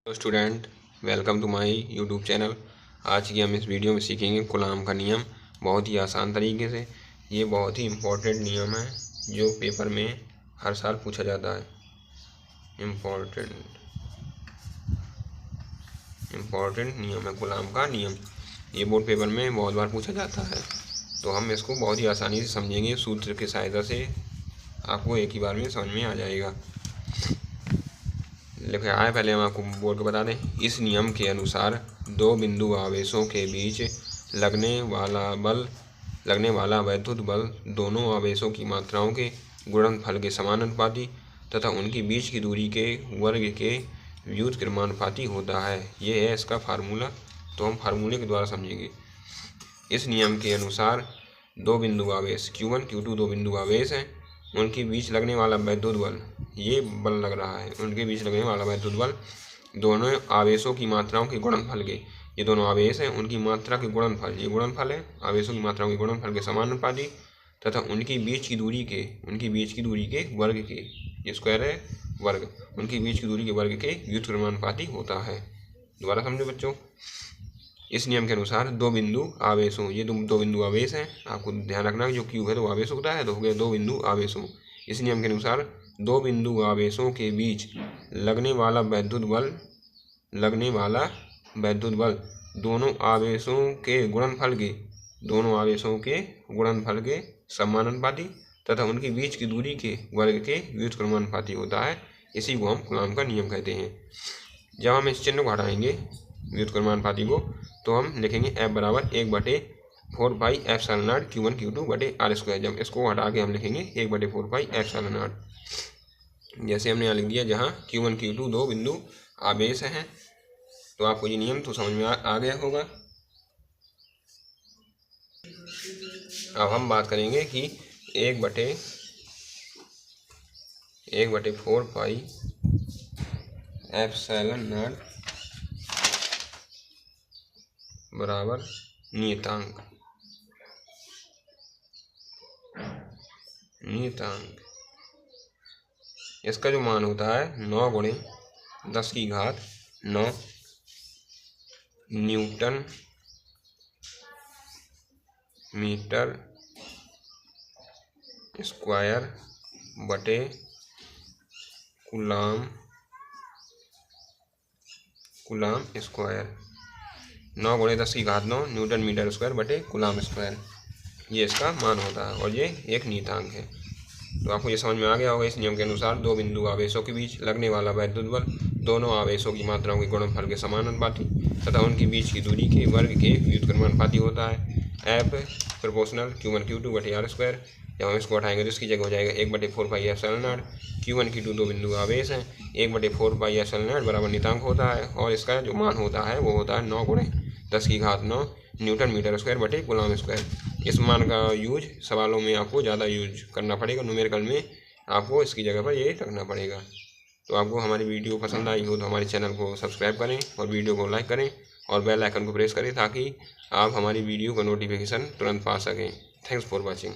Hello student, welcome to my YouTube channel. आज की हम इस वीडियो में सीखेंगे कूलॉम का नियम बहुत ही आसान तरीके से। ये बहुत ही इम्पोर्टेंट नियम है जो पेपर में हर साल पूछा जाता है। इम्पोर्टेंट नियम है कूलॉम का नियम। ये बोर्ड पेपर में बहुत बार पूछा जाता है, तो हम इसको बहुत ही आसानी से समझेंगे। सूत्र की सहायता से आपको एक ही बार में समझ में आ जाएगा। लिखा है, पहले हम आपको बोर्ड को बता दें। इस नियम के अनुसार दो बिंदु आवेशों के बीच लगने वाला वैद्युत बल दोनों आवेशों की मात्राओं के गुणनफल के समानुपाती तथा उनकी बीच की दूरी के वर्ग के व्युत्क्रमानुपाती होता है। ये है इसका फार्मूला, तो हम फार्मूले के द्वारा समझेंगे। इस नियम के अनुसार दो बिंदु आवेश Q1 Q2 दो बिंदु आवेश हैं, उनके बीच लगने वाला वैद्युत बल, ये बल लग रहा है, उनके बीच लगने वाला वैद्युत बल दोनों आवेशों की मात्राओं के गुणनफल के, ये दोनों आवेश हैं उनकी मात्रा के गुणनफल, ये गुणनफल है आवेशों की मात्राओं के गुणनफल के समानुपाती तथा उनकी बीच की दूरी के वर्ग के, ये स्क्वायर है वर्ग, उनकी बीच की दूरी के वर्ग के व्युत्क्रमानुपाती होता है। दोबारा समझो बच्चों। इस नियम के अनुसार दो बिंदु आवेशों, ये दो बिंदु आवेश हैं, आपको ध्यान रखना जो Q है तो आवेश होता है, तो हो गया दो बिंदु आवेशों। इस नियम के अनुसार दो बिंदु आवेशों के बीच लगने वाला वैद्युत बल दोनों आवेशों के गुणनफल के समानुपाती तथा उनकी बीच की दूरी के वर्ग के व्युत्क्रमानुपाती होता है। इसी को हम कूलॉम का नियम कहते हैं। जब हम इस चिन्ह को हटाएंगे व्युत्क्रमानुपाती को, तो हम लिखेंगे F बराबर 1/4πε0 Q1 Q2 बटे R²। जब इसको हटा के हम लिखेंगे 1/4πε0, जैसे हमने यहाँ लिख दिया। जहाँ Q1 Q2 दो बिंदु आवेश हैं, तो आपको ये नियम तो समझ में आ गया होगा। अब हम बात करेंगे कि 1/4πε0 बराबर नियतांक। इसका जो मान होता है 9 × 10⁹ न्यूटन मीटर स्क्वायर बटे coulomb square. 9 × 10⁹ newton metre square बटे कूलॉम स्क्वायर, ये इसका मान होता है और ये एक नियतांक है। तो आपको ये समझ में आ गया होगा। इस नियम के अनुसार दो बिंदु आवेशों के बीच लगने वाला वैद्युत बल दोनों आवेशों की मात्राओं के गुणनफल के समानुपाती तथा उनकी बीच की दूरी के वर्ग के व्युत्क्रमानुपाती होता है। F प्रोपोर्शनल Q1 Q2 बटे R²। जब हम इसको हटाएंगे तो इसकी जगह हो जाएगा 1/4πε0। Q1 Q2 दो बिंदु आवेश हैं, 1/4πε0 बराबर नियतांक होता है और इसका जो मान होता है वो होता है 9 × 10⁹ न्यूटन मीटर स्क्वायर बटे कूलॉम स्क्वायर। इस मान का यूज सवालों में आपको ज़्यादा यूज करना पड़ेगा, न्यूमेरिकल में आपको इसकी जगह पर ये रखना पड़ेगा। तो आपको हमारी वीडियो पसंद आई हो तो हमारे चैनल को सब्सक्राइब करें और वीडियो को लाइक करें और बेल आइकन को प्रेस करें ताकि आप हमारी वीडियो का नोटिफिकेशन तुरंत पा सकें। Thanks for watching.